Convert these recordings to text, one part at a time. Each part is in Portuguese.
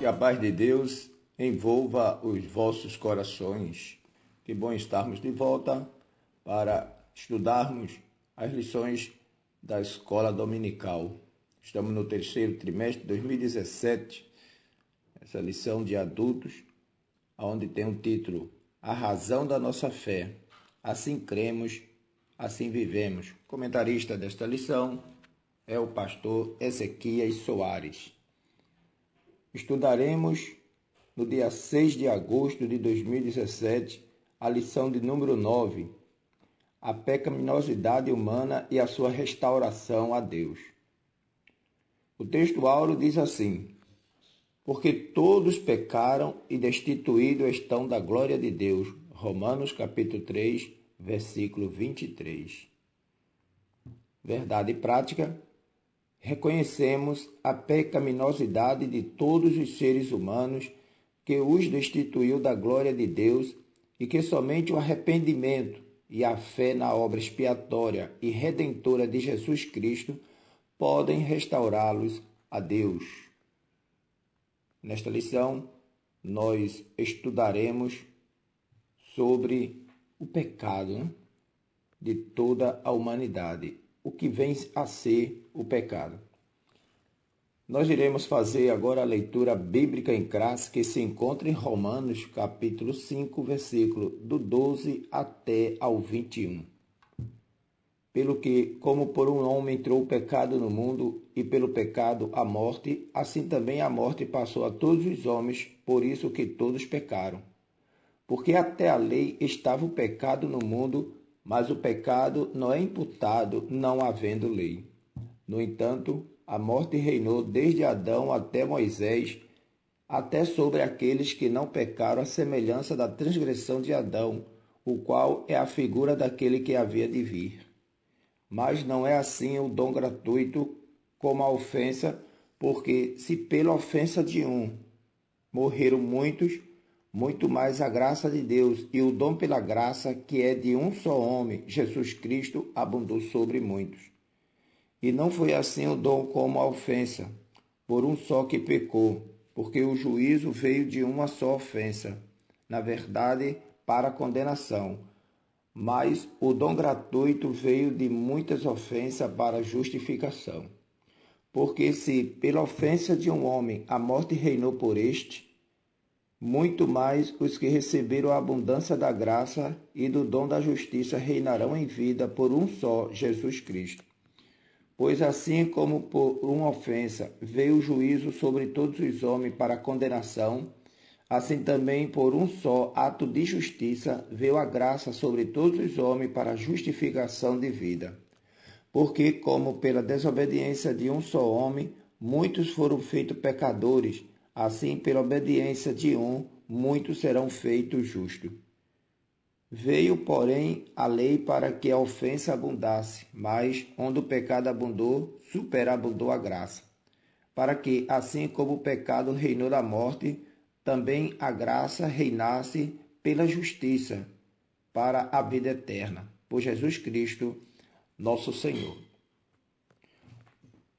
Que a paz de Deus envolva os vossos corações. Que bom estarmos de volta para estudarmos as lições da escola dominical. Estamos no terceiro trimestre de 2017, essa lição de adultos, onde tem um título: A razão da nossa fé. Assim cremos, assim vivemos. O comentarista desta lição é o pastor Ezequias Soares. Estudaremos no dia 6 de agosto de 2017 a lição de número 9, a pecaminosidade humana e a sua restauração a Deus. O texto áureo diz assim: porque todos pecaram e destituídos estão da glória de Deus. Romanos capítulo 3, versículo 23. Verdade prática: reconhecemos a pecaminosidade de todos os seres humanos que os destituiu da glória de Deus e que somente o arrependimento e a fé na obra expiatória e redentora de Jesus Cristo podem restaurá-los a Deus. Nesta lição, nós estudaremos sobre o pecado de toda a humanidade, o que vem a ser o pecado. Nós iremos fazer agora a leitura bíblica em classe que se encontra em Romanos capítulo 5, versículo do 12 até ao 21. Pelo que, como por um homem entrou o pecado no mundo, e pelo pecado a morte, assim também a morte passou a todos os homens, por isso que todos pecaram. Porque até a lei estava o pecado no mundo, mas o pecado não é imputado, não havendo lei. No entanto, a morte reinou desde Adão até Moisés, até sobre aqueles que não pecaram, à semelhança da transgressão de Adão, o qual é a figura daquele que havia de vir. Mas não é assim o dom gratuito como a ofensa, porque se pela ofensa de um morreram muitos, muito mais a graça de Deus e o dom pela graça, que é de um só homem, Jesus Cristo, abundou sobre muitos. E não foi assim o dom como a ofensa, por um só que pecou, porque o juízo veio de uma só ofensa, na verdade, para a condenação. Mas o dom gratuito veio de muitas ofensas para a justificação. Porque se pela ofensa de um homem a morte reinou por este, muito mais os que receberam a abundância da graça e do dom da justiça reinarão em vida por um só, Jesus Cristo. Pois assim como por uma ofensa veio o juízo sobre todos os homens para a condenação, assim também por um só ato de justiça veio a graça sobre todos os homens para a justificação de vida. Porque como pela desobediência de um só homem, muitos foram feitos pecadores, assim pela obediência de um, muitos serão feitos justos. Veio, porém, a lei para que a ofensa abundasse, mas onde o pecado abundou, superabundou a graça. Para que, assim como o pecado reinou na morte, também a graça reinasse pela justiça, para a vida eterna, por Jesus Cristo, nosso Senhor.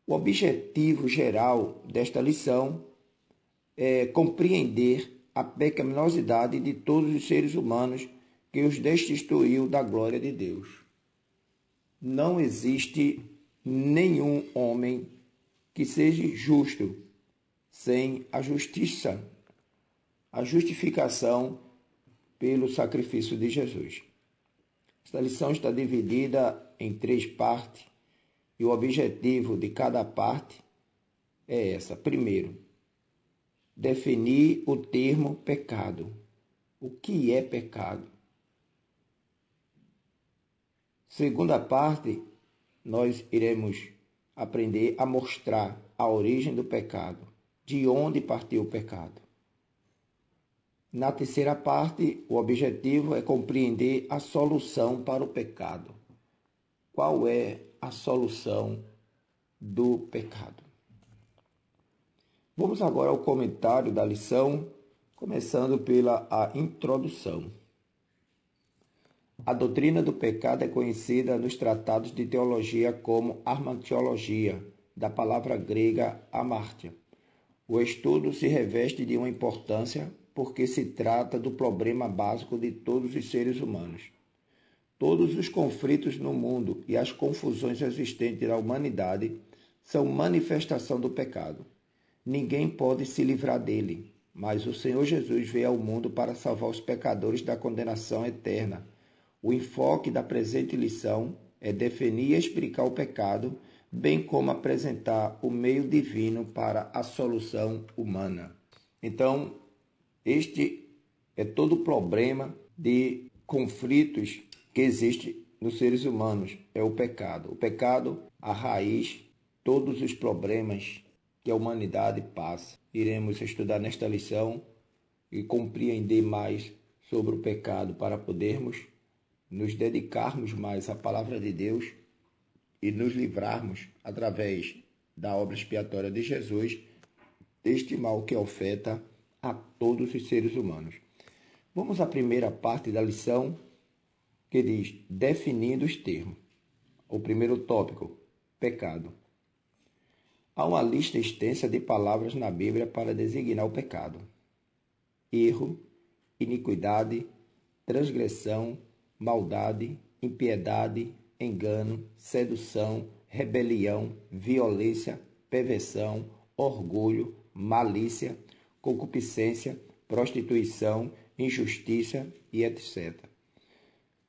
O objetivo geral desta lição é compreender a pecaminosidade de todos os seres humanos que os destituiu da glória de Deus. Não existe nenhum homem que seja justo sem a justiça, a justificação pelo sacrifício de Jesus. Esta lição está dividida em 3 partes e o objetivo de cada parte é essa. Primeiro, definir o termo pecado. O que é pecado? Segunda parte, nós iremos aprender a mostrar a origem do pecado, de onde partiu o pecado. Na terceira parte, o objetivo é compreender a solução para o pecado. Qual é a solução do pecado? Vamos agora ao comentário da lição, começando pela introdução. A doutrina do pecado é conhecida nos tratados de teologia como hamartiologia, da palavra grega hamartia, O estudo se reveste de uma importância porque se trata do problema básico de todos os seres humanos. Todos os conflitos no mundo e as confusões existentes na humanidade são manifestação do pecado. Ninguém pode se livrar dele, mas o Senhor Jesus veio ao mundo para salvar os pecadores da condenação eterna. O enfoque da presente lição é definir e explicar o pecado, bem como apresentar o meio divino para a solução humana. Então, este é todo o problema de conflitos que existe nos seres humanos, é o pecado. O pecado, a raiz, todos os problemas que a humanidade passa. Iremos estudar nesta lição e compreender mais sobre o pecado para podermos nos dedicarmos mais à palavra de Deus e nos livrarmos, através da obra expiatória de Jesus, deste mal que afeta a todos os seres humanos. Vamos à primeira parte da lição, que diz, definindo os termos. O primeiro tópico, pecado. Há uma lista extensa de palavras na Bíblia para designar o pecado. Erro, iniquidade, transgressão, maldade, impiedade, engano, sedução, rebelião, violência, perversão, orgulho, malícia, concupiscência, prostituição, injustiça e etc.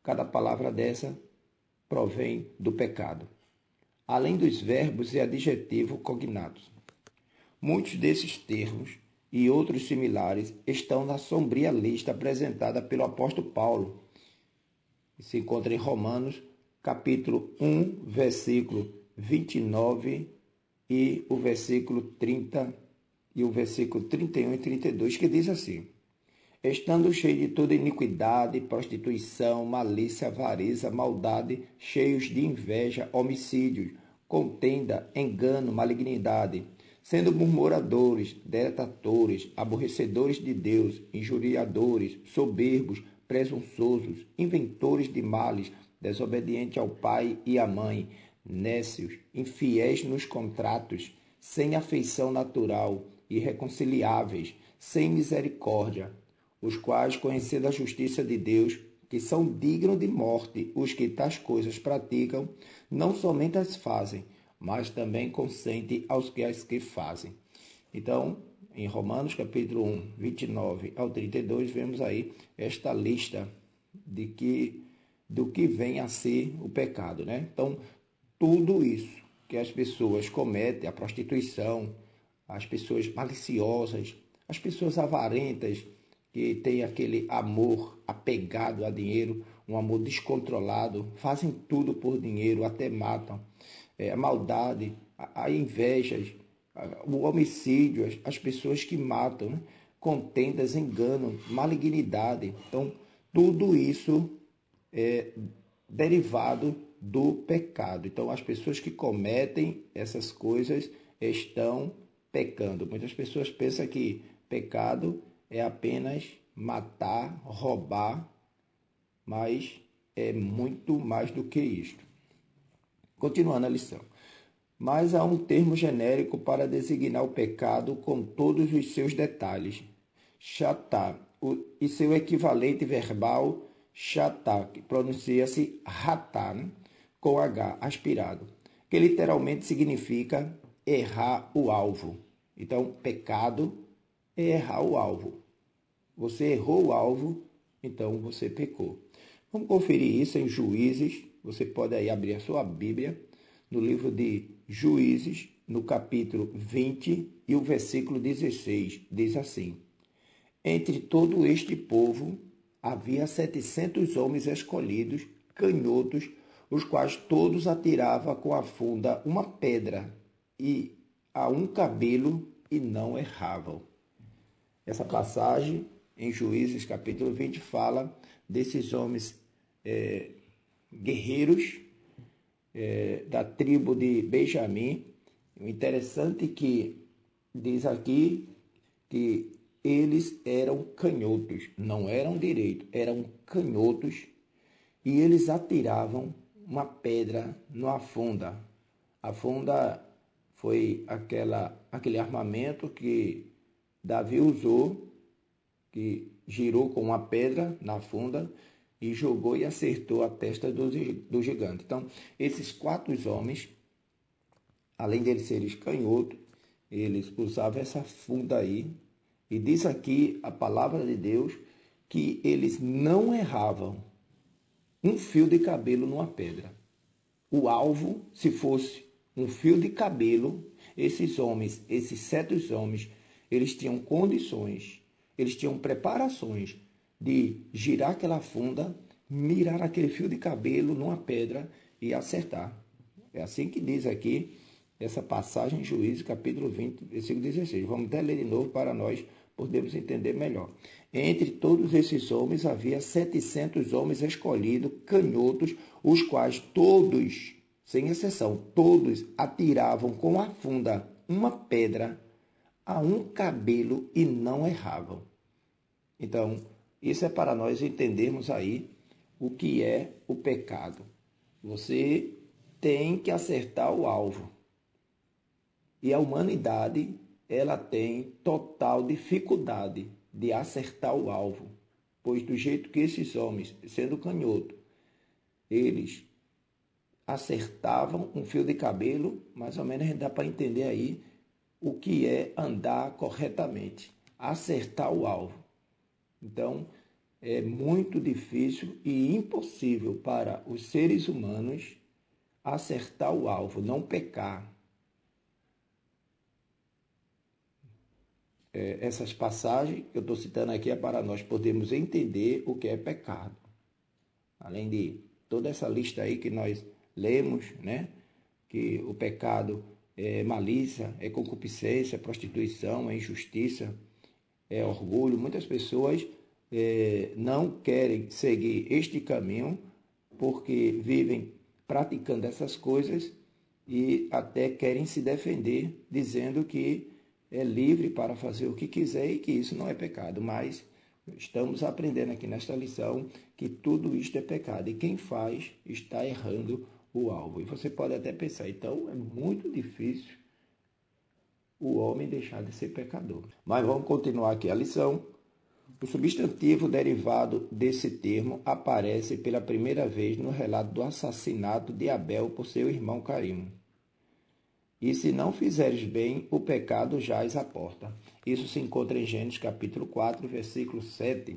Cada palavra dessa provém do pecado, além dos verbos e adjetivos cognatos. Muitos desses termos e outros similares estão na sombria lista apresentada pelo apóstolo Paulo. Se encontra em Romanos, capítulo 1, versículo 29 e o versículo 30 e o versículo 31 e 32, que diz assim: estando cheio de toda iniquidade, prostituição, malícia, avareza, maldade, cheios de inveja, homicídios, contenda, engano, malignidade, sendo murmuradores, detratores, aborrecedores de Deus, injuriadores, soberbos, presunçosos, inventores de males, desobedientes ao pai e à mãe, nécios, infiéis nos contratos, sem afeição natural, irreconciliáveis, sem misericórdia, os quais, conhecendo a justiça de Deus, que são dignos de morte os que tais coisas praticam, não somente as fazem, mas também consentem aos que as que fazem. Então, em Romanos capítulo 1, 29 ao 32, vemos aí esta lista do que vem a ser o pecado, né? Então, tudo isso que as pessoas cometem, a prostituição, as pessoas maliciosas, as pessoas avarentas, que têm aquele amor apegado a dinheiro, um amor descontrolado, fazem tudo por dinheiro, até matam. A maldade, a inveja, o homicídio, as pessoas que matam, né? Contendas, engano, malignidade. Então, tudo isso é derivado do pecado. Então, as pessoas que cometem essas coisas estão pecando. Muitas pessoas pensam que pecado é apenas matar, roubar, mas é muito mais do que isto. Continuando a lição. Mas há um termo genérico para designar o pecado com todos os seus detalhes. Chatá, e seu equivalente verbal, chatá, que pronuncia-se ratá, né? Com H, aspirado, que literalmente significa errar o alvo. Então, pecado é errar o alvo. Você errou o alvo, então você pecou. Vamos conferir isso em Juízes. Você pode aí abrir a sua Bíblia no livro de Juízes, no capítulo 20 e o versículo 16. Diz assim: entre todo este povo havia 700 homens escolhidos, canhotos, os quais todos atiravam com a funda uma pedra e a um cabelo e não erravam. Essa passagem em Juízes capítulo 20 fala desses homens guerreiros da tribo de Benjamim. O interessante é que diz aqui que eles eram canhotos, não eram direitos, eram canhotos, e eles atiravam uma pedra numa funda. A funda Foi aquele armamento que Davi usou, que girou com uma pedra na funda e jogou e acertou a testa do gigante. Então, esses 4 homens, além deles serem canhotos, eles usavam essa funda aí. E diz aqui a palavra de Deus que eles não erravam um fio de cabelo numa pedra. O alvo, se fosse um fio de cabelo, esses homens, esses 7 homens, eles tinham condições, eles tinham preparações de girar aquela funda, mirar aquele fio de cabelo numa pedra e acertar. É assim que diz aqui essa passagem em Juízes, capítulo 20, versículo 16. Vamos até ler de novo para nós podermos entender melhor. Entre todos esses homens havia 700 homens escolhidos, canhotos, os quais todos, sem exceção, todos atiravam com a funda uma pedra a um cabelo e não erravam. Então, isso é para nós entendermos aí o que é o pecado. Você tem que acertar o alvo. E a humanidade, ela tem total dificuldade de acertar o alvo. Pois do jeito que esses homens, sendo canhoto, eles acertavam um fio de cabelo, mais ou menos a gente dá para entender aí o que é andar corretamente, acertar o alvo. Então, é muito difícil e impossível para os seres humanos acertar o alvo, não pecar. Essas passagens que eu estou citando aqui é para nós podermos entender o que é pecado. Além de toda essa lista aí que nós lemos, né? Que o pecado é malícia, é concupiscência, é prostituição, é injustiça, é orgulho. Muitas pessoas não querem seguir este caminho porque vivem praticando essas coisas e até querem se defender dizendo que é livre para fazer o que quiser e que isso não é pecado. Mas estamos aprendendo aqui nesta lição que tudo isto é pecado e quem faz está errando o alvo. E você pode até pensar, então é muito difícil o homem deixar de ser pecador. Mas vamos continuar aqui a lição. O substantivo derivado desse termo aparece pela primeira vez no relato do assassinato de Abel por seu irmão Caim. E se não fizeres bem, o pecado jaz à porta. Isso se encontra em Gênesis capítulo 4, versículo 7,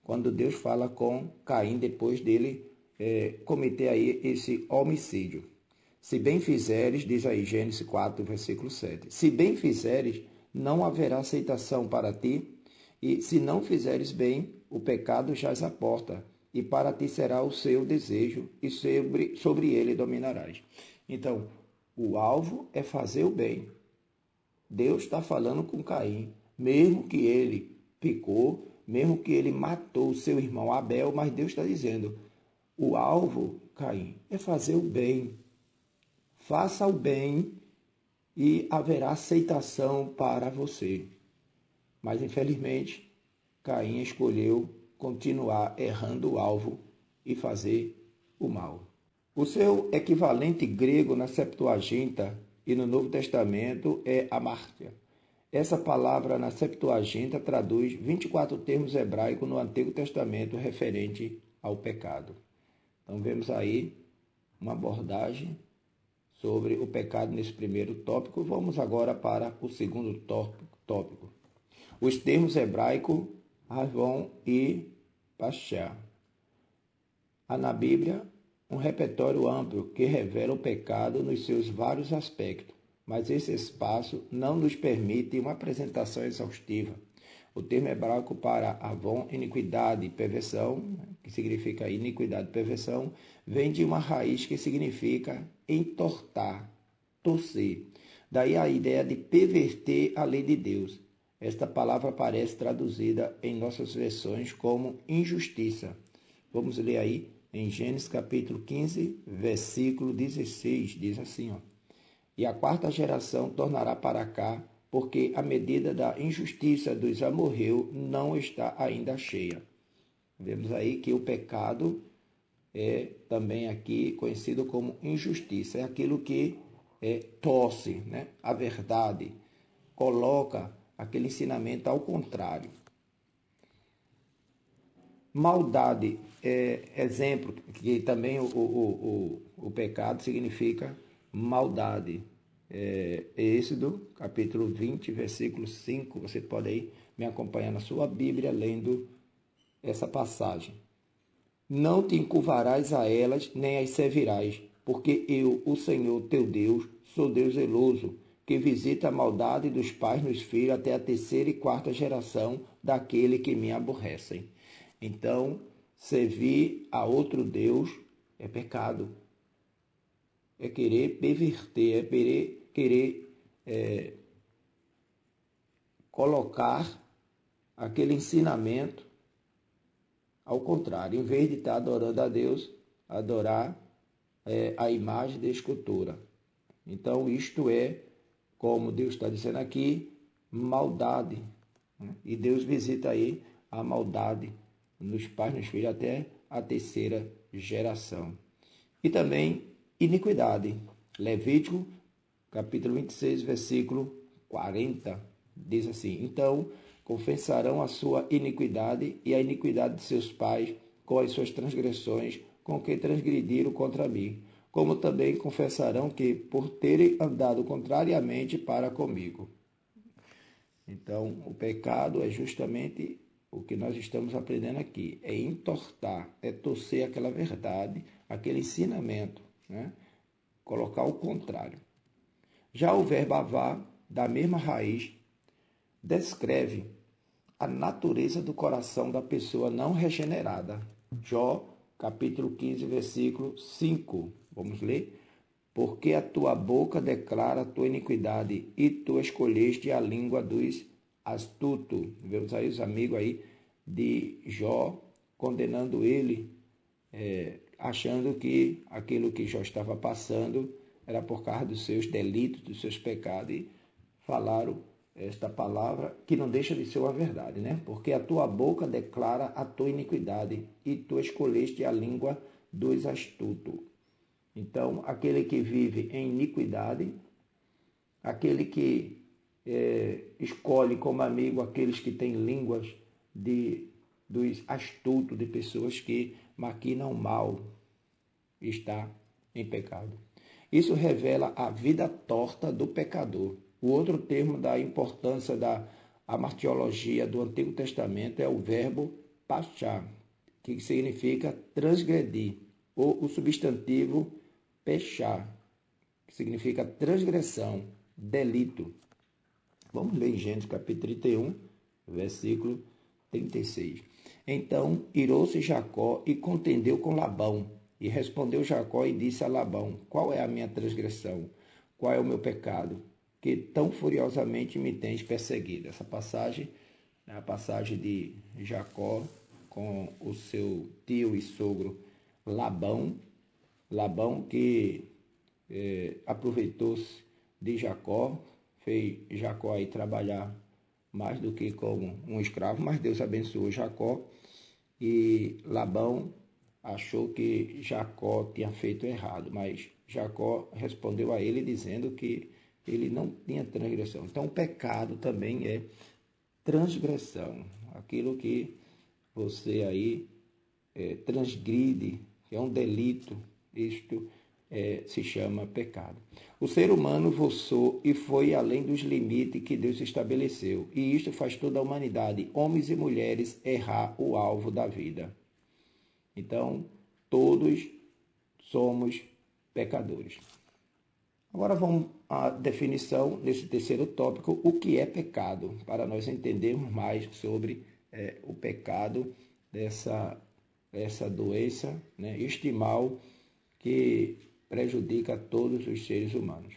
quando Deus fala com Caim depois dele cometer aí esse homicídio. Se bem fizeres, diz aí Gênesis 4, versículo 7, se bem fizeres, não haverá aceitação para ti, e se não fizeres bem, o pecado jaz à porta, e para ti será o seu desejo, e sobre ele dominarás. Então, o alvo é fazer o bem. Deus está falando com Caim, mesmo que ele pecou, mesmo que ele matou o seu irmão Abel, mas Deus está dizendo, o alvo, Caim, é fazer o bem. Faça o bem e haverá aceitação para você. Mas, infelizmente, Caim escolheu continuar errando o alvo e fazer o mal. O seu equivalente grego na Septuaginta e no Novo Testamento é amártia. Essa palavra na Septuaginta traduz 24 termos hebraicos no Antigo Testamento referente ao pecado. Então vemos aí uma abordagem sobre o pecado nesse primeiro tópico. Vamos agora para o segundo tópico. Os termos hebraicos Avon e Pachá. Há na Bíblia um repertório amplo que revela o pecado nos seus vários aspectos, mas esse espaço não nos permite uma apresentação exaustiva. O termo hebraico para Avon, iniquidade e perversão, que significa iniquidade e perversão, vem de uma raiz que significa entortar, torcer. Daí a ideia de perverter a lei de Deus. Esta palavra aparece traduzida em nossas versões como injustiça. Vamos ler aí em Gênesis capítulo 15, versículo 16, diz assim, ó. E a 4ª geração tornará para cá, porque a medida da injustiça dos amorreus não está ainda cheia. Vemos aí que o pecado é também aqui conhecido como injustiça. É aquilo que torce, né, a verdade, coloca aquele ensinamento ao contrário. Maldade, exemplo, que também o pecado significa maldade. Êxodo, capítulo 20, versículo 5, você pode aí me acompanhar na sua Bíblia lendo essa passagem. Não te encurvarás a elas, nem as servirás, porque eu, o Senhor teu Deus, sou Deus zeloso, que visita a maldade dos pais nos filhos até a 3ª e 4ª geração daquele que me aborrecem. Então, servir a outro Deus é pecado. É querer perverter, é querer colocar aquele ensinamento ao contrário. Em vez de estar adorando a Deus, adorar a imagem da escultura. Então, isto é, como Deus está dizendo aqui, maldade. E Deus visita aí a maldade nos pais, nos filhos, até a 3ª geração. E também iniquidade. Levítico, capítulo 26, versículo 40, diz assim: então confessarão a sua iniquidade e a iniquidade de seus pais com as suas transgressões, com que transgrediram contra mim, como também confessarão que por terem andado contrariamente para comigo. Então, o pecado é justamente o que nós estamos aprendendo aqui, é entortar, é torcer aquela verdade, aquele ensinamento, né? Colocar o contrário. Já o verbo avá, da mesma raiz, descreve a natureza do coração da pessoa não regenerada. Jó, capítulo 15, versículo 5. Vamos ler? Porque a tua boca declara a tua iniquidade e tu escolheste a língua dos astutos. Vemos aí os amigos aí de Jó condenando ele, achando que aquilo que Jó estava passando era por causa dos seus delitos, dos seus pecados. E falaram esta palavra que não deixa de ser uma verdade, né? Porque a tua boca declara a tua iniquidade e tu escolheste a língua dos astutos. Então, aquele que vive em iniquidade, aquele que escolhe como amigo aqueles que têm línguas dos astutos, de pessoas que maquinam mal, está em pecado. Isso revela a vida torta do pecador. O outro termo da importância da amartiologia do Antigo Testamento é o verbo pachá, que significa transgredir, ou o substantivo pechá, que significa transgressão, delito. Vamos ler em Gênesis capítulo 31, versículo 36. Então irou-se Jacó e contendeu com Labão. E respondeu Jacó e disse a Labão: qual é a minha transgressão? Qual é o meu pecado? Que tão furiosamente me tens perseguido. Essa passagem é a passagem de Jacó com o seu tio e sogro Labão. Labão que aproveitou-se de Jacó, fez Jacó aí trabalhar mais do que como um escravo, mas Deus abençoou Jacó e Labão achou que Jacó tinha feito errado, mas Jacó respondeu a ele dizendo que ele não tinha transgressão. Então, o pecado também é transgressão, aquilo que você aí transgride, que é um delito, isto se chama pecado. O ser humano voltou e foi além dos limites que Deus estabeleceu, e isto faz toda a humanidade, homens e mulheres, errar o alvo da vida. Então, todos somos pecadores. Agora vamos à definição, nesse terceiro tópico, o que é pecado, para nós entendermos mais sobre o pecado dessa doença, né, este mal que prejudica todos os seres humanos.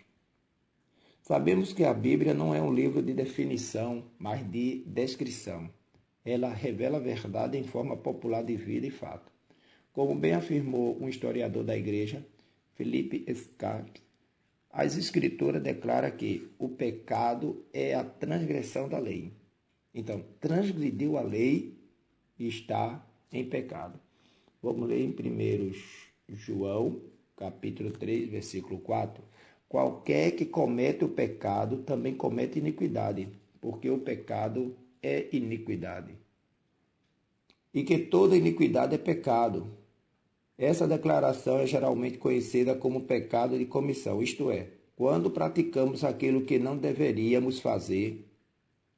Sabemos que a Bíblia não é um livro de definição, mas de descrição. Ela revela a verdade em forma popular de vida e fato. Como bem afirmou um historiador da igreja, Philippe Schaff, as escrituras declaram que o pecado é a transgressão da lei. Então, transgrediu a lei e está em pecado. Vamos ler em 1 João, capítulo 3, versículo 4. qualquer que comete o pecado também comete iniquidade, porque o pecado é iniquidade. E que toda iniquidade é pecado. Essa declaração é geralmente conhecida como pecado de comissão, isto é, quando praticamos aquilo que não deveríamos fazer,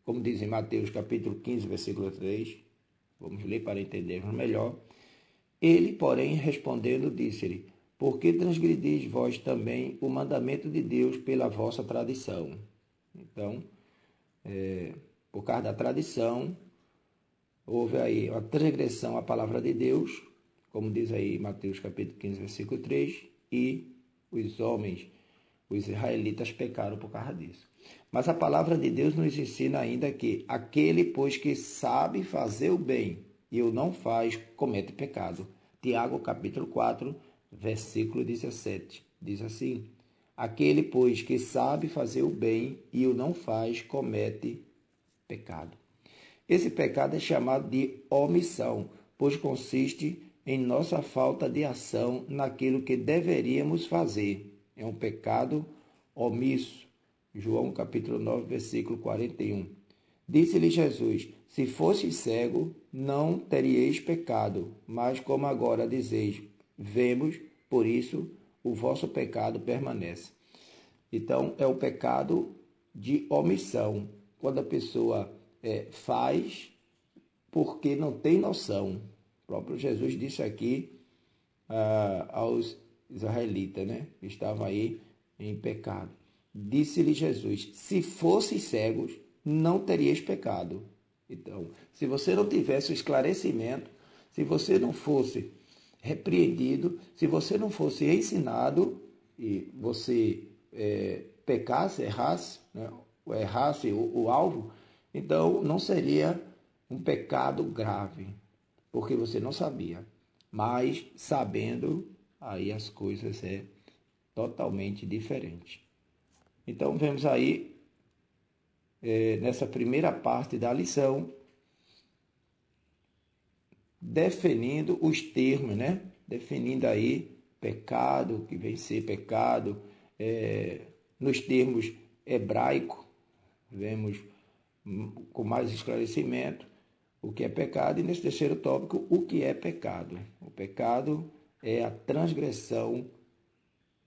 como diz em Mateus capítulo 15, versículo 3, vamos ler para entendermos melhor. Ele, porém, respondendo, disse-lhe: por que transgredis vós também o mandamento de Deus pela vossa tradição? Então, por causa da tradição, houve aí uma transgressão à palavra de Deus, como diz aí Mateus capítulo 15, versículo 3, e os homens, os israelitas, pecaram por causa disso. Mas a palavra de Deus nos ensina ainda que aquele, pois, que sabe fazer o bem e o não faz, comete pecado. Tiago capítulo 4, versículo 17, diz assim: aquele, pois, que sabe fazer o bem e o não faz, comete pecado. Esse pecado é chamado de omissão, pois consiste em nossa falta de ação naquilo que deveríamos fazer. É um pecado omisso. João capítulo 9, versículo 41. Disse-lhe Jesus: se fosses cego, não teríeis pecado, mas como agora dizeis, vemos, por isso o vosso pecado permanece. Então, é o pecado de omissão, quando a pessoa faz porque não tem noção. O próprio Jesus disse aqui aos israelitas, né, que estavam aí em pecado. Disse-lhe Jesus: se fosseis cegos, não teríeis pecado. Então, se você não tivesse o esclarecimento, se você não fosse repreendido, se você não fosse ensinado e você pecasse, errasse, né, errasse o alvo, então não seria um pecado grave, porque você não sabia. Mas sabendo, aí as coisas é totalmente diferente. Então vemos aí, nessa primeira parte da lição, definindo os termos, né? Definindo aí pecado, que vem ser pecado, nos termos hebraicos, vemos com mais esclarecimento o que é pecado, e nesse terceiro tópico, o que é pecado. O pecado é a transgressão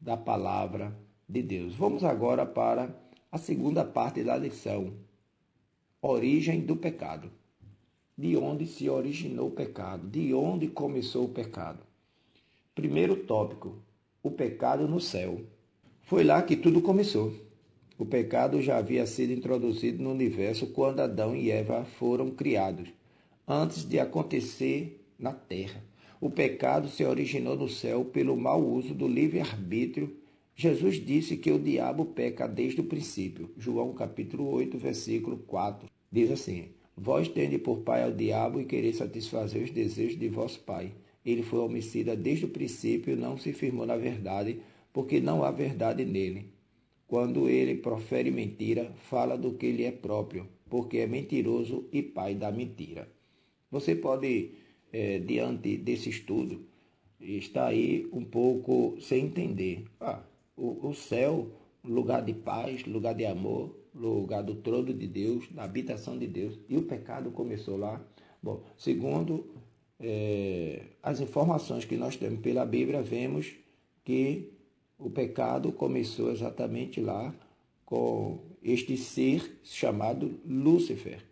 da palavra de Deus. Vamos agora para a segunda parte da lição, origem do pecado. De onde se originou o pecado? De onde começou o pecado? Primeiro tópico, o pecado no céu. Foi lá que tudo começou. O pecado já havia sido introduzido no universo quando Adão e Eva foram criados, antes de acontecer na terra. O pecado se originou no céu pelo mau uso do livre-arbítrio. Jesus disse que o diabo peca desde o princípio. João capítulo 8, versículo 4. Diz assim: vós tende por pai ao diabo e quereis satisfazer os desejos de vosso pai. Ele foi homicida desde o princípio e não se firmou na verdade, porque não há verdade nele. Quando ele profere mentira, fala do que lhe é próprio, porque é mentiroso e pai da mentira. Você pode, diante desse estudo, estar aí um pouco sem entender. O céu, lugar de paz, lugar de amor, lugar do trono de Deus, da habitação de Deus, e o pecado começou lá. Bom, segundo as informações que nós temos pela Bíblia, vemos que o pecado começou exatamente lá com este ser chamado Lúcifer.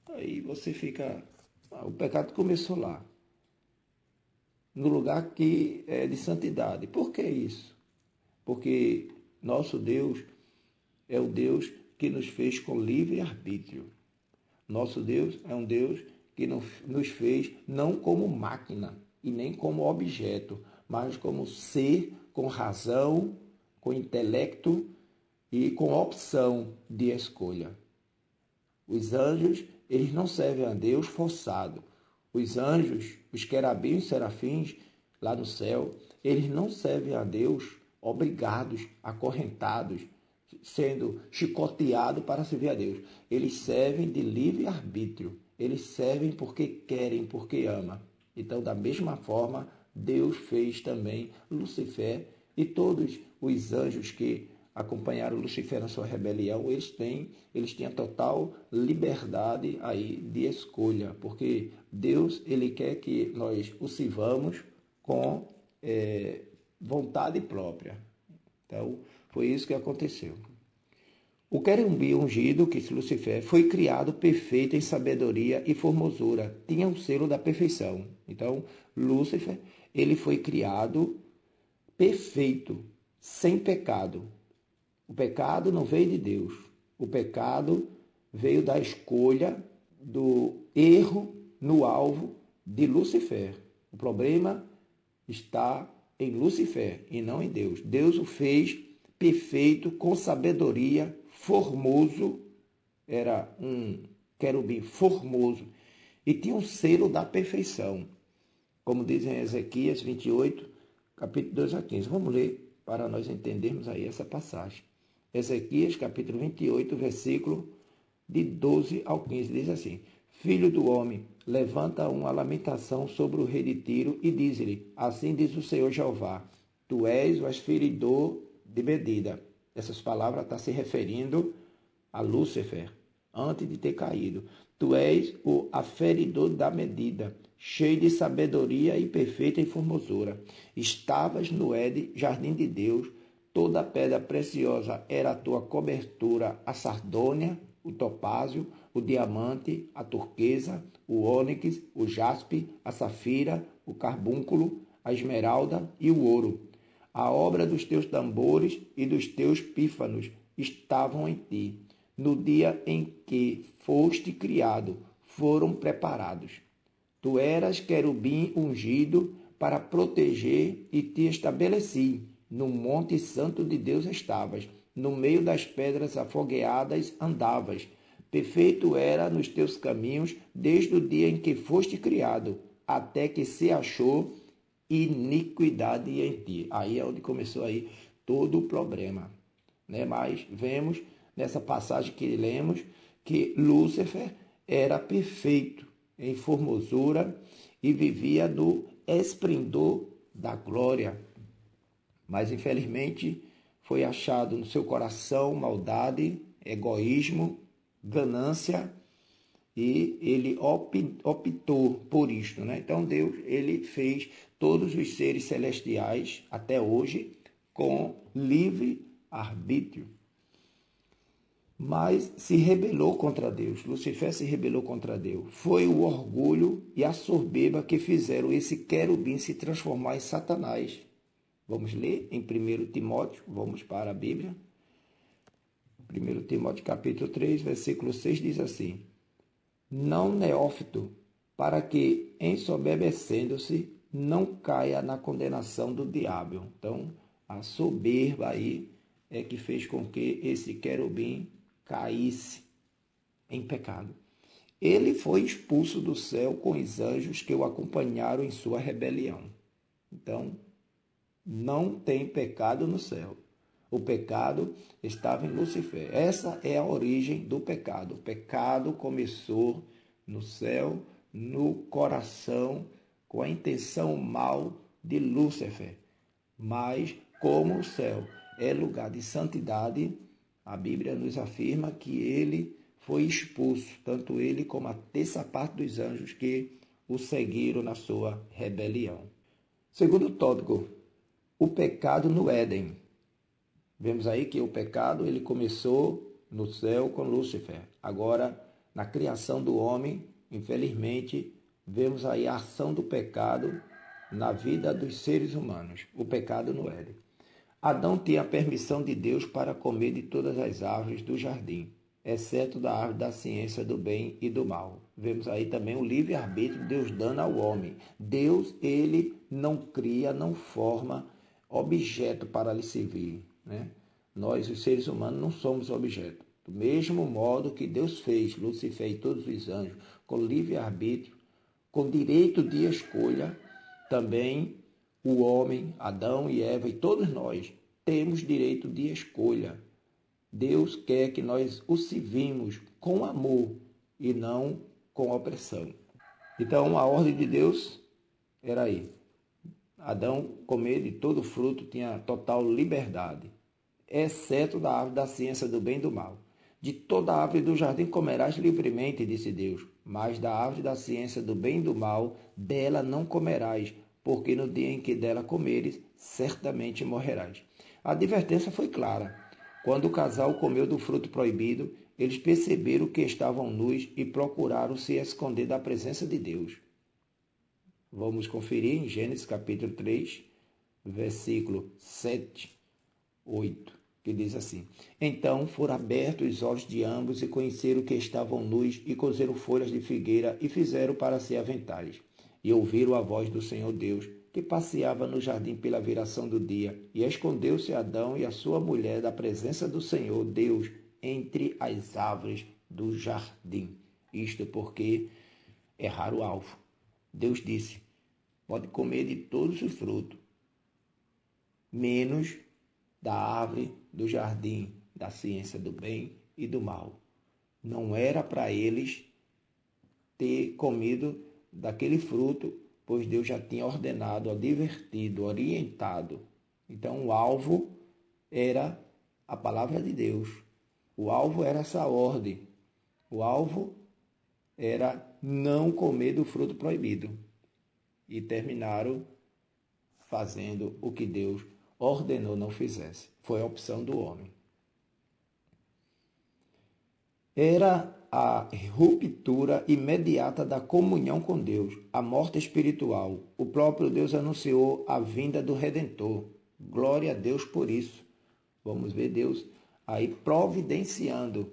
Aí você fica... o pecado começou lá, no lugar que é de santidade. Por que isso? Porque nosso Deus é o Deus que nos fez com livre-arbítrio. Nosso Deus é um Deus que nos fez não como máquina e nem como objeto, mas como ser com razão, com intelecto e com opção de escolha. Os anjos, eles não servem a Deus forçado. Os anjos, os querubins e serafins, lá no céu, eles não servem a Deus obrigados, acorrentados, sendo chicoteados para servir a Deus. Eles servem de livre-arbítrio. Eles servem porque querem, porque amam. Então, da mesma forma, Deus fez também Lucifer e todos os anjos que acompanharam Lucifer na sua rebelião, eles tinham total liberdade aí de escolha, porque Deus, ele quer que nós o sirvamos com vontade própria. Então, foi isso que aconteceu. O querubim ungido, que Lucifer, foi criado perfeito em sabedoria e formosura, tinha o selo da perfeição. Então, Lúcifer, ele foi criado perfeito, sem pecado. O pecado não veio de Deus. O pecado veio da escolha, do erro no alvo de Lucifer. O problema está em Lucifer e não em Deus. Deus o fez perfeito, com sabedoria, formoso. Era um querubim formoso e tinha um selo da perfeição. Como diz em Ezequias 28, capítulo 2 a 15. Vamos ler para nós entendermos aí essa passagem. Ezequias, capítulo 28, versículo de 12 ao 15, diz assim: Filho do homem, levanta uma lamentação sobre o rei de Tiro e diz-lhe: Assim diz o Senhor Jeová, tu és o aferidor de medida. Essas palavras estão se referindo a Lúcifer, antes de ter caído. Tu és o aferidor da medida, cheio de sabedoria e perfeita em formosura. Estavas no Éden, jardim de Deus, toda pedra preciosa era a tua cobertura, a sardônia, o topázio, o diamante, a turquesa, o ônix, o jaspe, a safira, o carbúnculo, a esmeralda e o ouro. A obra dos teus tambores e dos teus pífanos estavam em ti. No dia em que foste criado, foram preparados. Tu eras querubim ungido para proteger e te estabeleci. No monte santo de Deus estavas, no meio das pedras afogueadas andavas. Perfeito era nos teus caminhos, desde o dia em que foste criado, até que se achou iniquidade em ti. Aí é onde começou aí todo o problema, né? Mas vemos nessa passagem que lemos que Lúcifer era perfeito em formosura e vivia do esplendor da glória. Mas, infelizmente, foi achado no seu coração maldade, egoísmo, ganância, e ele optou por isto, né? Então, Deus, ele fez todos os seres celestiais, até hoje, com livre arbítrio. Mas se rebelou contra Deus. Lucifer se rebelou contra Deus. Foi o orgulho e a soberba que fizeram esse querubim se transformar em Satanás. Vamos ler em 1 Timóteo, vamos para a Bíblia. 1 Timóteo capítulo 3, versículo 6 diz assim: Não neófito, para que, ensoberbecendo-se, não caia na condenação do diabo. Então, a soberba aí é que fez com que esse querubim caísse em pecado. Ele foi expulso do céu com os anjos que o acompanharam em sua rebelião. Então, não tem pecado no céu. O pecado estava em Lucifer. Essa é a origem do pecado. O pecado começou no céu, no coração, com a intenção mal de Lúcifer. Mas, como o céu é lugar de santidade, a Bíblia nos afirma que ele foi expulso, tanto ele como a terça parte dos anjos que o seguiram na sua rebelião. Segundo tópico, o pecado no Éden. Vemos aí que o pecado ele começou no céu com Lúcifer. Agora, na criação do homem, infelizmente, vemos aí a ação do pecado na vida dos seres humanos. O pecado no Éden. Adão tinha a permissão de Deus para comer de todas as árvores do jardim, exceto da árvore da ciência do bem e do mal. Vemos aí também o livre-arbítrio de Deus dando ao homem. Deus, ele não cria, não forma objeto para lhe servir, né? Nós, os seres humanos, não somos objeto. Do mesmo modo que Deus fez Lucifer e todos os anjos com livre-arbítrio, com direito de escolha, também o homem, Adão e Eva e todos nós temos direito de escolha. Deus quer que nós o servimos com amor e não com opressão. Então, a ordem de Deus era aí. Adão comer de todo fruto tinha total liberdade. exceto da árvore da ciência do bem e do mal. De toda a árvore do jardim comerás livremente, disse Deus, mas da árvore da ciência do bem e do mal, dela não comerás, porque no dia em que dela comeres, certamente morrerás. A advertência foi clara. Quando o casal comeu do fruto proibido, eles perceberam que estavam nus e procuraram se esconder da presença de Deus. Vamos conferir em Gênesis capítulo 3, versículo 7, 8, que diz assim: Então foram abertos os olhos de ambos e conheceram que estavam nus e coseram folhas de figueira e fizeram para si aventais. E ouviram a voz do Senhor Deus, que passeava no jardim pela viração do dia, e escondeu-se Adão e a sua mulher da presença do Senhor Deus entre as árvores do jardim. Isto porque erraram o alvo. Deus disse: pode comer de todos os frutos, menos da árvore do jardim, da ciência do bem e do mal. Não era para eles ter comido daquele fruto, pois Deus já tinha ordenado, advertido, orientado. Então o alvo era a palavra de Deus. O alvo era essa ordem. O alvo era não comer do fruto proibido. E terminaram fazendo o que Deus ordenou não fizesse. Foi a opção do homem. Era a ruptura imediata da comunhão com Deus, a morte espiritual. O próprio Deus anunciou a vinda do Redentor. Glória a Deus por isso. Vamos ver Deus aí providenciando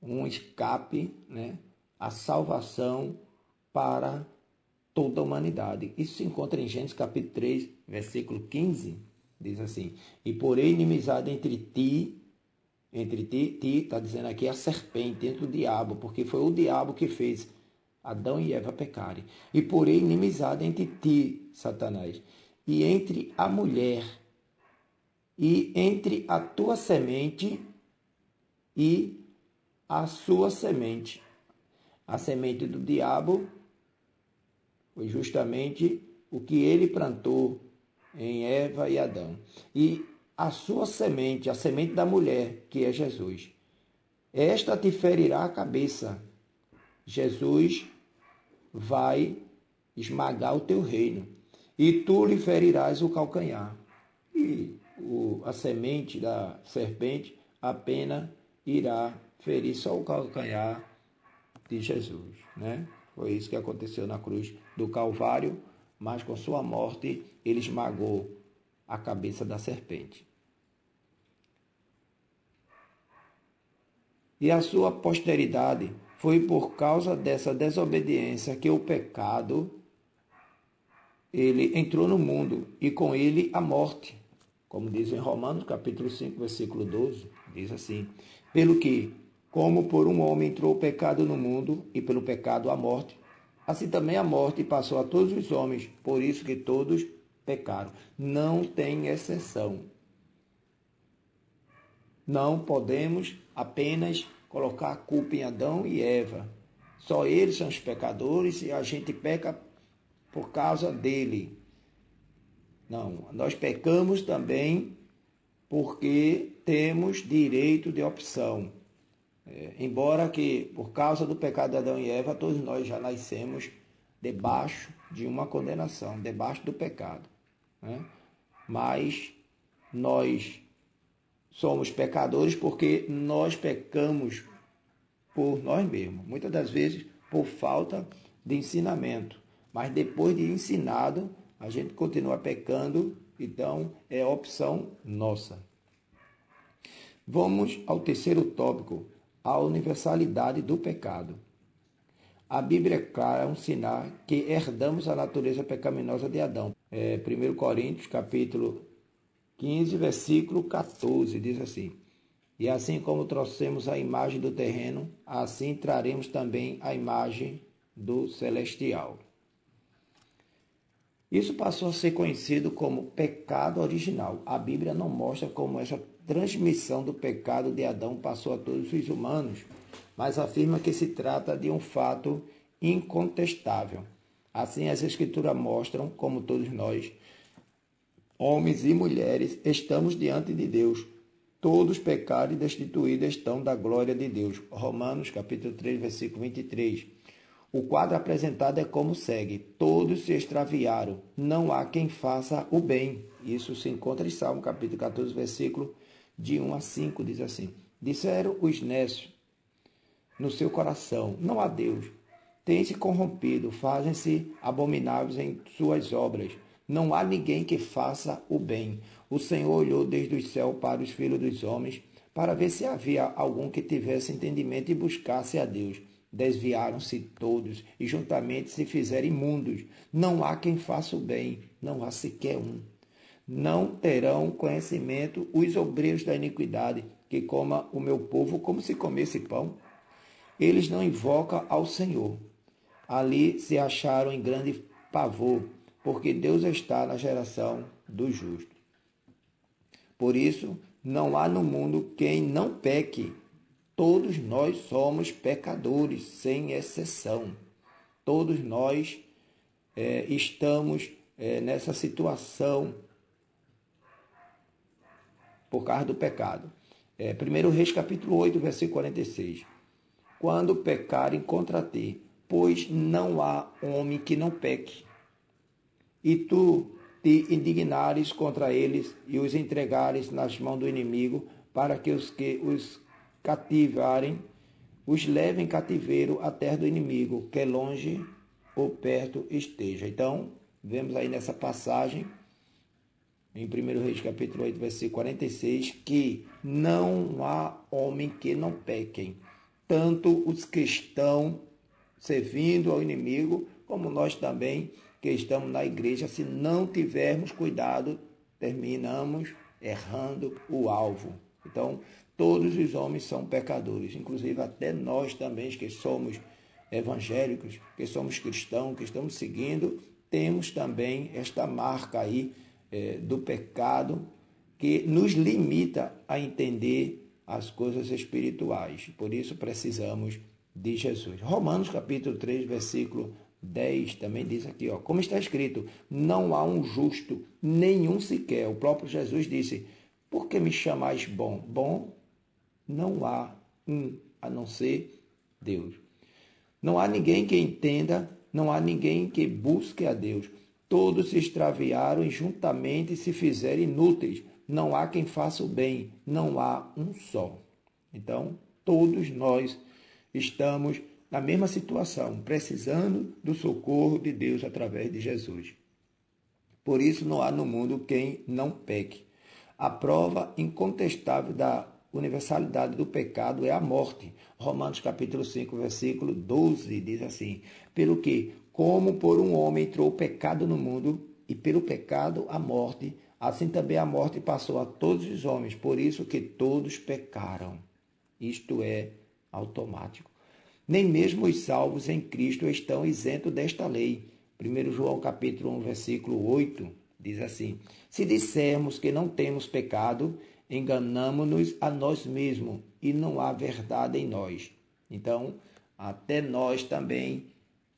um escape, a salvação para toda a humanidade. Isso se encontra em Gênesis capítulo 3, versículo 15, diz assim: E porém inimizade entre ti, está dizendo aqui a serpente, entre o diabo, porque foi o diabo que fez Adão e Eva pecarem. E porém inimizade entre ti, Satanás, e entre a mulher, e entre a tua semente e a sua semente. A semente do diabo foi justamente o que ele plantou em Eva e Adão. E a sua semente, a semente da mulher, que é Jesus, esta te ferirá a cabeça. Jesus vai esmagar o teu reino, e tu lhe ferirás o calcanhar. E a semente da serpente apenas irá ferir só o calcanhar de Jesus, Foi isso que aconteceu na cruz do Calvário, mas com sua morte ele esmagou a cabeça da serpente. E a sua posteridade foi por causa dessa desobediência que o pecado ele entrou no mundo, e com ele a morte. Como diz em Romanos capítulo 5, versículo 12, diz assim: Pelo que, como por um homem entrou o pecado no mundo, e pelo pecado a morte, assim também a morte passou a todos os homens, por isso que todos pecaram. Não tem exceção. Não podemos apenas colocar a culpa em Adão e Eva. Só eles são os pecadores e a gente peca por causa dele. Não, nós pecamos também porque temos direito de opção. Embora que, por causa do pecado de Adão e Eva, todos nós já nascemos debaixo de uma condenação, debaixo do pecado. Mas nós somos pecadores porque nós pecamos por nós mesmos. Muitas das vezes por falta de ensinamento. Mas depois de ensinado, a gente continua pecando, então é opção nossa. Vamos ao terceiro tópico, a universalidade do pecado. A Bíblia é clara ao ensinar que herdamos a natureza pecaminosa de Adão. 1 Coríntios, capítulo 15, versículo 14, diz assim: E assim como trouxemos a imagem do terreno, assim traremos também a imagem do celestial. Isso passou a ser conhecido como pecado original. A Bíblia não mostra como essa transmissão do pecado de Adão passou a todos os humanos, mas afirma que se trata de um fato incontestável. Assim, as Escrituras mostram, como todos nós Homens e mulheres, estamos diante de Deus. Todos pecaram e destituídos estão da glória de Deus. Romanos capítulo 3, versículo 23. O quadro apresentado é como segue: todos se extraviaram, não há quem faça o bem. Isso se encontra em Salmo capítulo 14, versículo de 1 a 5, diz assim: disseram os nécios no seu coração, não há Deus. Têm-se corrompido, fazem-se abomináveis em suas obras. Não há ninguém que faça o bem. O Senhor olhou desde o céu para os filhos dos homens, para ver se havia algum que tivesse entendimento e buscasse a Deus. Desviaram-se todos e juntamente se fizeram imundos. Não há quem faça o bem, não há sequer um. Não terão conhecimento os obreiros da iniquidade, que coma o meu povo como se comesse pão. Eles não invocam ao Senhor. Ali se acharam em grande pavor, porque Deus está na geração dos justos. Por isso, não há no mundo quem não peque. Todos nós somos pecadores, sem exceção. Todos nós estamos nessa situação por causa do pecado. 1 Reis capítulo 8, versículo 46. Quando pecarem contra ti, pois não há homem que não peque, e tu te indignares contra eles e os entregares nas mãos do inimigo, para que os cativarem, os levem cativeiro à terra do inimigo, quer longe ou perto esteja. Então, vemos aí nessa passagem, em 1 Reis capítulo 8, versículo 46, que não há homem que não pequem, tanto os que estão servindo ao inimigo, como nós também que estamos na igreja. Se não tivermos cuidado, terminamos errando o alvo. Então, todos os homens são pecadores, inclusive até nós também, que somos evangélicos, que somos cristãos, que estamos seguindo, temos também esta marca aí do pecado que nos limita a entender as coisas espirituais. Por isso precisamos de Jesus. Romanos capítulo 3, versículo 10 também diz aqui, como está escrito, não há um justo, nenhum sequer. O próprio Jesus disse, por que me chamais bom? Bom, não há um, a não ser Deus. Não há ninguém que entenda, não há ninguém que busque a Deus. Todos se extraviaram e juntamente se fizeram inúteis. Não há quem faça o bem, não há um só. Então, todos nós estamos na mesma situação, precisando do socorro de Deus através de Jesus. Por isso, não há no mundo quem não peque. A prova incontestável da universalidade do pecado é a morte. Romanos capítulo 5, versículo 12 diz assim, pelo que, como por um homem entrou o pecado no mundo, e pelo pecado a morte, assim também a morte passou a todos os homens, por isso que todos pecaram. Isto é automático. Nem mesmo os salvos em Cristo estão isentos desta lei. 1 João capítulo 1, versículo 8, diz assim, se dissermos que não temos pecado, enganamo-nos a nós mesmos e não há verdade em nós. Então, até nós também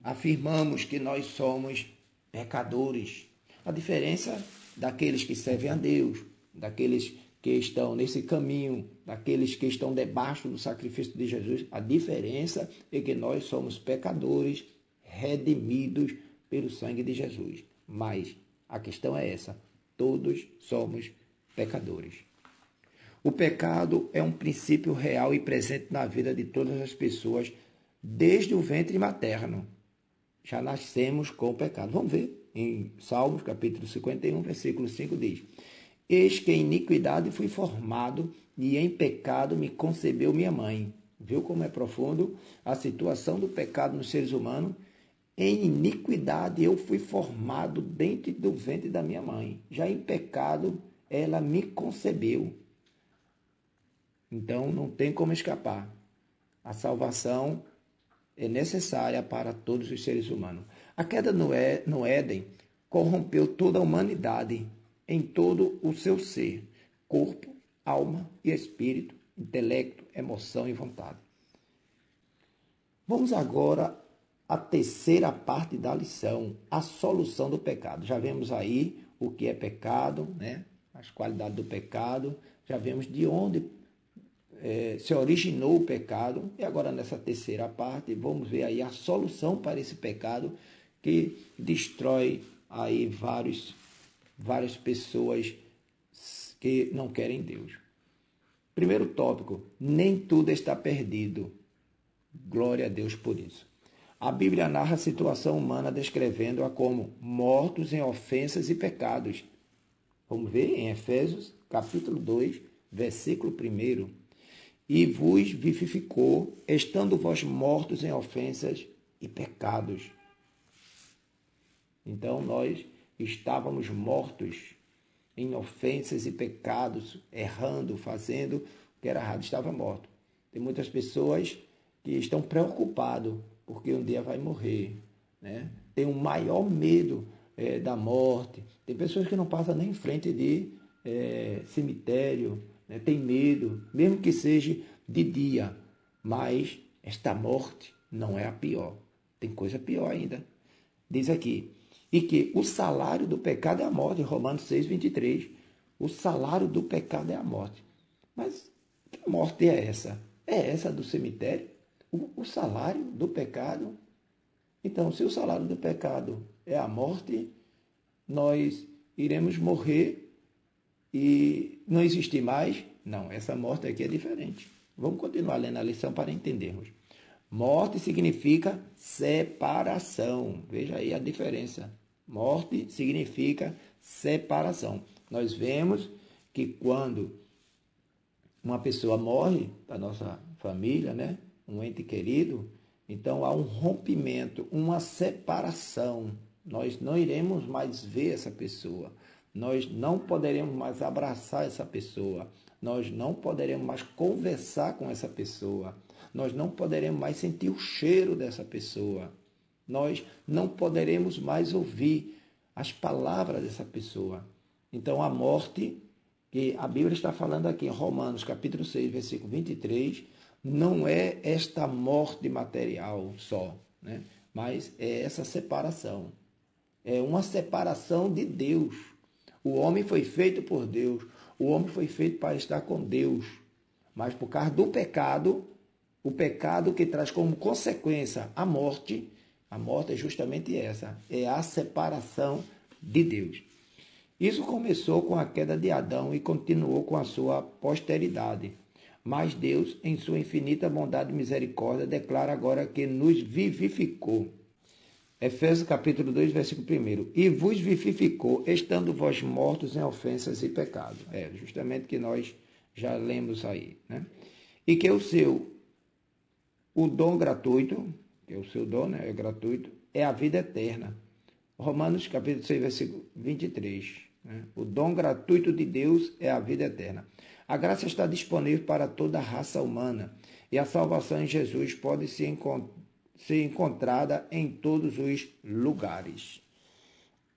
afirmamos que nós somos pecadores. A diferença daqueles que servem a Deus, daqueles que estão nesse caminho, daqueles que estão debaixo do sacrifício de Jesus, a diferença é que nós somos pecadores redimidos pelo sangue de Jesus. Mas a questão é essa, todos somos pecadores. O pecado é um princípio real e presente na vida de todas as pessoas desde o ventre materno. Já nascemos com o pecado. Vamos ver em Salmos, capítulo 51, versículo 5 diz, eis que em iniquidade fui formado e em pecado me concebeu minha mãe. Viu como é profundo a situação do pecado nos seres humanos? Em iniquidade eu fui formado dentro do ventre da minha mãe. Já em pecado ela me concebeu. Então não tem como escapar. A salvação é necessária para todos os seres humanos. A queda no Éden corrompeu toda a humanidade em todo o seu ser, corpo, alma e espírito, intelecto, emoção e vontade. Vamos agora à terceira parte da lição, a solução do pecado. Já vemos aí o que é pecado, né? As qualidades do pecado, já vemos de onde se originou o pecado, e agora nessa terceira parte vamos ver aí a solução para esse pecado que destrói aí várias pessoas que não querem Deus. Primeiro tópico, nem tudo está perdido. Glória a Deus por isso. A Bíblia narra a situação humana descrevendo-a como mortos em ofensas e pecados. Vamos ver em Efésios, capítulo 2, versículo 1. E vos vivificou, estando vós mortos em ofensas e pecados. Então, nós estávamos mortos em ofensas e pecados, errando, fazendo o que era errado, estava morto. Tem muitas pessoas que estão preocupadas porque um dia vai morrer, né? Tem um maior medo da morte. Tem pessoas que não passam nem em frente de cemitério, né? Tem medo, mesmo que seja de dia, mas esta morte não é a pior. Tem coisa pior ainda. Diz aqui, e que o salário do pecado é a morte, Romanos 6, 23. O salário do pecado é a morte. Mas que morte é essa? É essa do cemitério? O salário do pecado? Então, se o salário do pecado é a morte, nós iremos morrer e não existir mais? Não, essa morte aqui é diferente. Vamos continuar lendo a lição para entendermos. Morte significa separação. Veja aí a diferença. Morte significa separação. Nós vemos que quando uma pessoa morre da nossa família, né? Um ente querido, então há um rompimento, uma separação. Nós não iremos mais ver essa pessoa. Nós não poderemos mais abraçar essa pessoa. Nós não poderemos mais conversar com essa pessoa. Nós não poderemos mais sentir o cheiro dessa pessoa. Nós não poderemos mais ouvir as palavras dessa pessoa. Então, a morte, que a Bíblia está falando aqui em Romanos, capítulo 6, versículo 23, não é esta morte material só, né? Mas é essa separação. É uma separação de Deus. O homem foi feito por Deus. O homem foi feito para estar com Deus. Mas por causa do pecado, o pecado que traz como consequência a morte é justamente essa, é a separação de Deus. Isso começou com a queda de Adão e continuou com a sua posteridade. Mas Deus, em sua infinita bondade e misericórdia, declara agora que nos vivificou. Efésios capítulo 2, versículo 1. E vos vivificou, estando vós mortos em ofensas e pecados. É justamente que nós já lemos aí, né? E que o dom gratuito, que é o seu dom, né? É gratuito, é a vida eterna. Romanos capítulo 6, versículo 23. Né? O dom gratuito de Deus é a vida eterna. A graça está disponível para toda a raça humana e a salvação em Jesus pode ser encontrada em todos os lugares.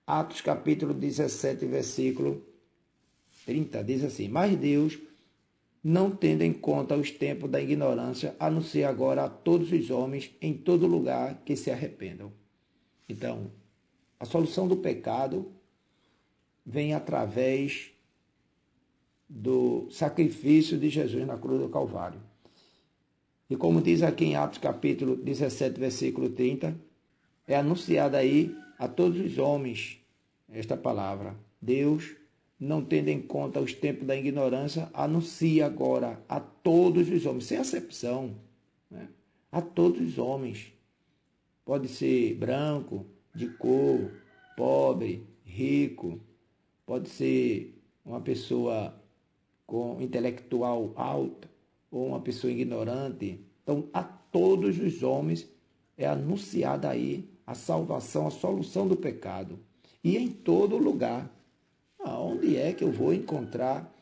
Atos capítulo 17, versículo 30, diz assim: Mas Deus, não tendo em conta os tempos da ignorância, anuncia agora a todos os homens em todo lugar que se arrependam. Então, a solução do pecado vem através do sacrifício de Jesus na cruz do Calvário. E como diz aqui em Atos capítulo 17, versículo 30, é anunciada aí a todos os homens esta palavra. Deus, não tendo em conta os tempos da ignorância, anuncia agora a todos os homens, sem acepção, né? A todos os homens. Pode ser branco, de cor, pobre, rico, pode ser uma pessoa com intelectual alto ou uma pessoa ignorante. Então, a todos os homens é anunciada aí a salvação, a solução do pecado. E em todo lugar. Aonde é que eu vou encontrar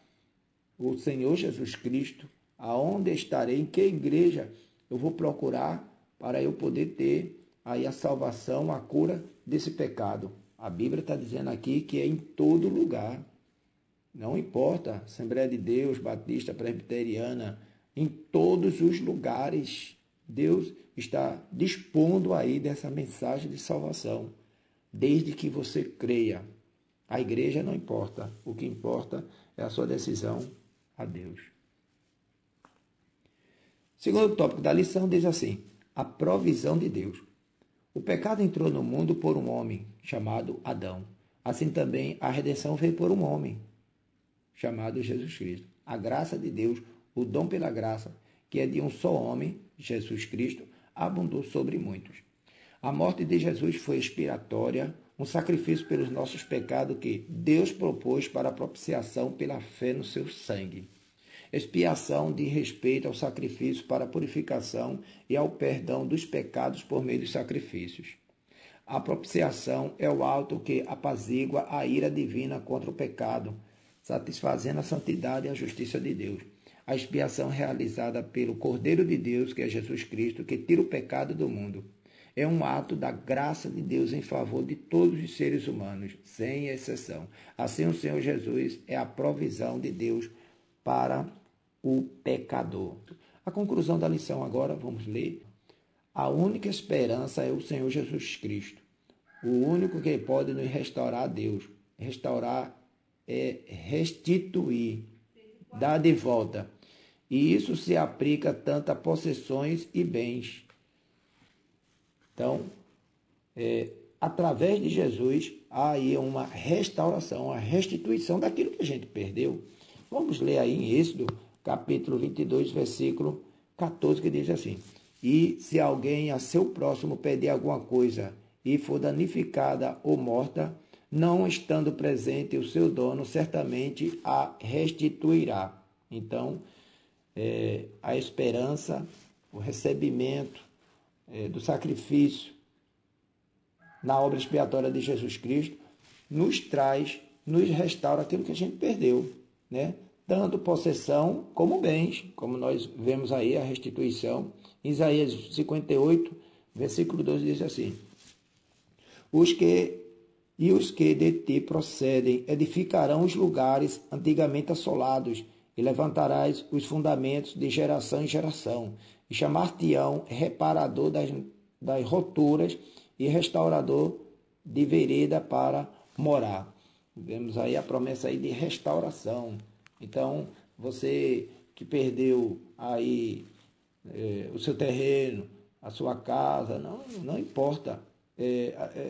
o Senhor Jesus Cristo? Aonde estarei? Em que igreja eu vou procurar para eu poder ter aí a salvação, a cura desse pecado? A Bíblia está dizendo aqui que é em todo lugar. Não importa, Assembleia de Deus, Batista, Presbiteriana, em todos os lugares, Deus está dispondo aí dessa mensagem de salvação, desde que você creia. A igreja não importa. O que importa é a sua decisão a Deus. Segundo tópico da lição diz assim: a provisão de Deus. O pecado entrou no mundo por um homem, chamado Adão. Assim também a redenção veio por um homem, chamado Jesus Cristo. A graça de Deus, o dom pela graça, que é de um só homem, Jesus Cristo, abundou sobre muitos. A morte de Jesus foi expiatória, um sacrifício pelos nossos pecados que Deus propôs para a propiciação pela fé no seu sangue. Expiação diz respeito ao sacrifício para a purificação e ao perdão dos pecados por meio dos sacrifícios. A propiciação é o ato que apazigua a ira divina contra o pecado, satisfazendo a santidade e a justiça de Deus. A expiação realizada pelo Cordeiro de Deus, que é Jesus Cristo, que tira o pecado do mundo. É um ato da graça de Deus em favor de todos os seres humanos, sem exceção. Assim, o Senhor Jesus é a provisão de Deus para o pecador. A conclusão da lição agora, vamos ler. A única esperança é o Senhor Jesus Cristo. O único que pode nos restaurar a Deus. Restaurar é restituir, dar de volta. E isso se aplica tanto a possessões e bens. Então, através de Jesus, há aí uma restauração, uma restituição daquilo que a gente perdeu. Vamos ler aí em Êxodo, capítulo 22, versículo 14, que diz assim: e se alguém a seu próximo pedir alguma coisa e for danificada ou morta, não estando presente o seu dono, certamente a restituirá. Então, a esperança, o recebimento do sacrifício na obra expiatória de Jesus Cristo nos restaura aquilo que a gente perdeu, né? Tanto possessão como bens, como nós vemos aí a restituição. Isaías 58, versículo 12 diz assim: os que de ti procedem edificarão os lugares antigamente assolados, e levantarás os fundamentos de geração em geração, e chamar-te-ão reparador das roturas e restaurador de vereda para morar. Vemos aí a promessa aí de restauração. Então, você que perdeu aí o seu terreno, a sua casa, não importa.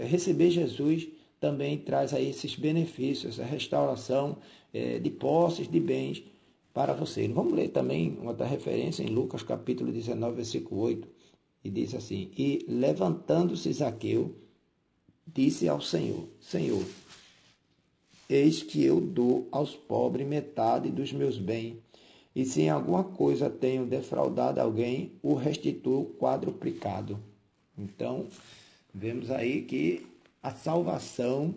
Receber Jesus também traz aí esses benefícios, essa restauração de posses, de bens para você. Vamos ler também uma outra referência em Lucas capítulo 19, versículo 8, e diz assim: e levantando-se Zaqueu, disse ao Senhor: Senhor, eis que eu dou aos pobres metade dos meus bens, e se em alguma coisa tenho defraudado alguém, o restituo quadruplicado. Então, vemos aí que a salvação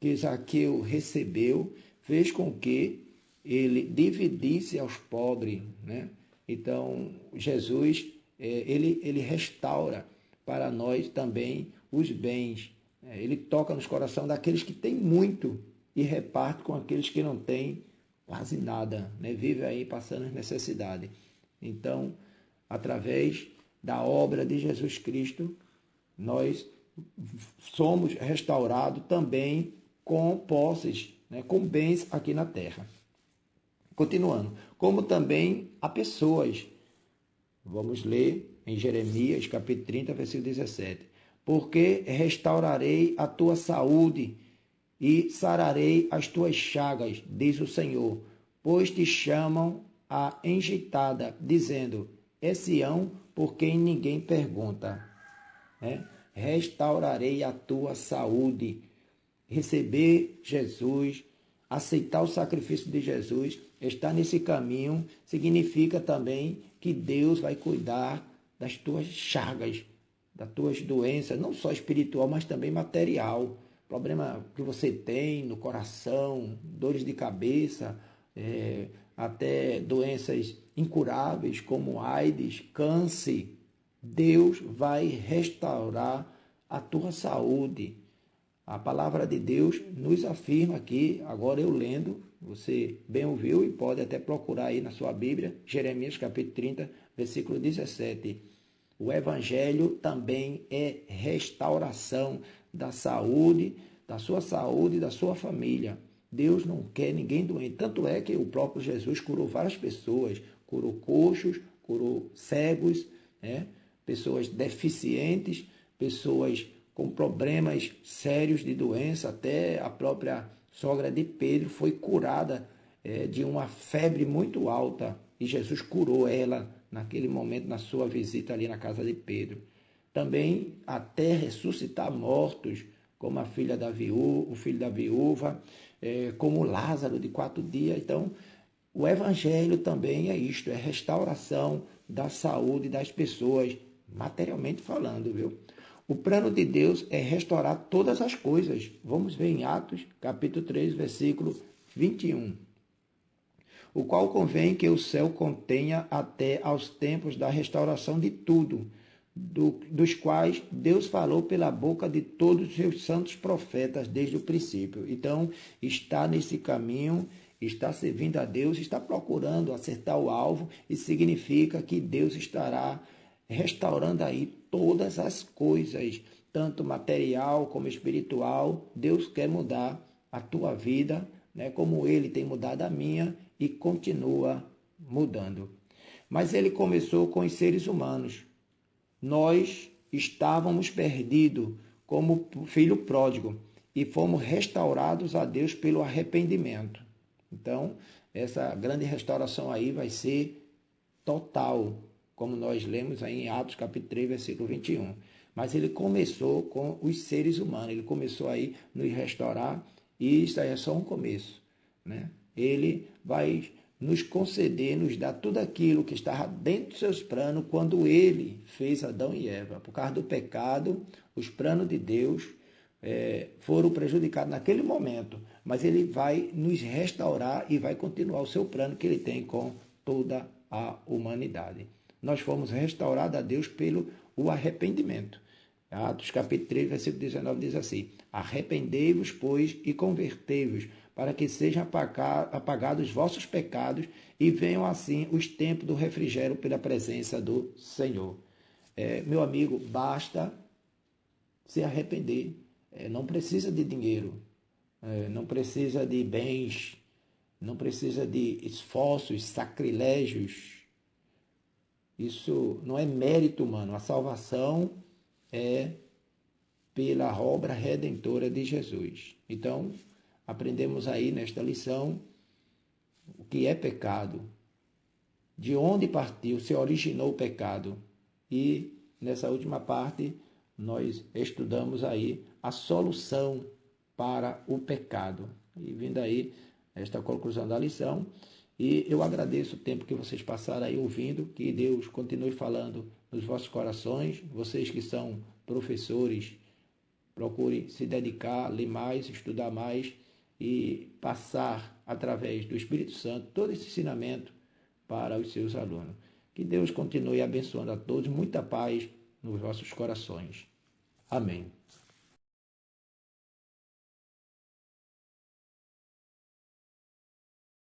que Zaqueu recebeu fez com que ele dividisse aos pobres, né? Então, Jesus, ele restaura para nós também os bens. Ele toca nos corações daqueles que têm muito e reparte com aqueles que não têm quase nada, né? Vive aí passando necessidade. Então, através da obra de Jesus Cristo, nós somos restaurados também com posses, né? Com bens aqui na terra. Continuando, como também a pessoas. Vamos ler em Jeremias, capítulo 30, versículo 17. Porque restaurarei a tua saúde e sararei as tuas chagas, diz o Senhor, pois te chamam a enjeitada, dizendo, é Sião, por quem ninguém pergunta. Restaurarei a tua saúde. Receber Jesus, aceitar o sacrifício de Jesus, estar nesse caminho, significa também que Deus vai cuidar das tuas chagas, das tuas doenças, não só espiritual, mas também material. Problema que você tem no coração, dores de cabeça, até doenças incuráveis como AIDS, câncer. Deus vai restaurar a tua saúde. A palavra de Deus nos afirma aqui, agora eu lendo, você bem ouviu e pode até procurar aí na sua Bíblia, Jeremias capítulo 30, versículo 17. O Evangelho também é restauração da saúde, da sua saúde e da sua família. Deus não quer ninguém doente. Tanto é que o próprio Jesus curou várias pessoas, curou coxos, curou cegos, né? Pessoas deficientes, pessoas com problemas sérios de doença. Até a própria sogra de Pedro foi curada de uma febre muito alta e Jesus curou ela naquele momento, na sua visita ali na casa de Pedro. Também até ressuscitar mortos, como a filha da viúva, o filho da viúva, como Lázaro de 4 dias. Então, o Evangelho também é isto, é restauração da saúde das pessoas, materialmente falando, viu? O plano de Deus é restaurar todas as coisas. Vamos ver em Atos, capítulo 3, versículo 21. O qual convém que o céu contenha até aos tempos da restauração de tudo, dos quais Deus falou pela boca de todos os seus santos profetas desde o princípio. Então, está nesse caminho, está servindo a Deus, está procurando acertar o alvo, e significa que Deus estará restaurando aí todas as coisas, tanto material como espiritual. Deus quer mudar a tua vida, né, como Ele tem mudado a minha e continua mudando. Mas Ele começou com os seres humanos. Nós estávamos perdidos como filho pródigo e fomos restaurados a Deus pelo arrependimento. Então, essa grande restauração aí vai ser total, como nós lemos aí em Atos capítulo 3, versículo 21. Mas ele começou com os seres humanos, ele começou aí nos restaurar, e isso aí é só um começo, né? Ele vai nos conceder, nos dar tudo aquilo que estava dentro dos seus planos quando ele fez Adão e Eva. Por causa do pecado, os planos de Deus foram prejudicados naquele momento, mas ele vai nos restaurar e vai continuar o seu plano que ele tem com toda a humanidade. Nós fomos restaurados a Deus pelo o arrependimento. Atos capítulo 3, versículo 19 diz assim: arrependei-vos, pois, e convertei-vos, para que sejam apagados os vossos pecados e venham assim os tempos do refrigério pela presença do Senhor. Meu amigo, basta se arrepender. Não precisa de dinheiro, não precisa de bens, não precisa de esforços, sacrilégios. Isso não é mérito humano. A salvação é pela obra redentora de Jesus. Então, aprendemos aí nesta lição o que é pecado, de onde partiu, se originou o pecado. E nessa última parte nós estudamos aí a solução para o pecado. E vindo aí esta conclusão da lição, e eu agradeço o tempo que vocês passaram aí ouvindo, que Deus continue falando nos vossos corações. Vocês que são professores, procurem se dedicar, ler mais, estudar mais e passar através do Espírito Santo todo esse ensinamento para os seus alunos. Que Deus continue abençoando a todos, muita paz nos vossos corações. Amém.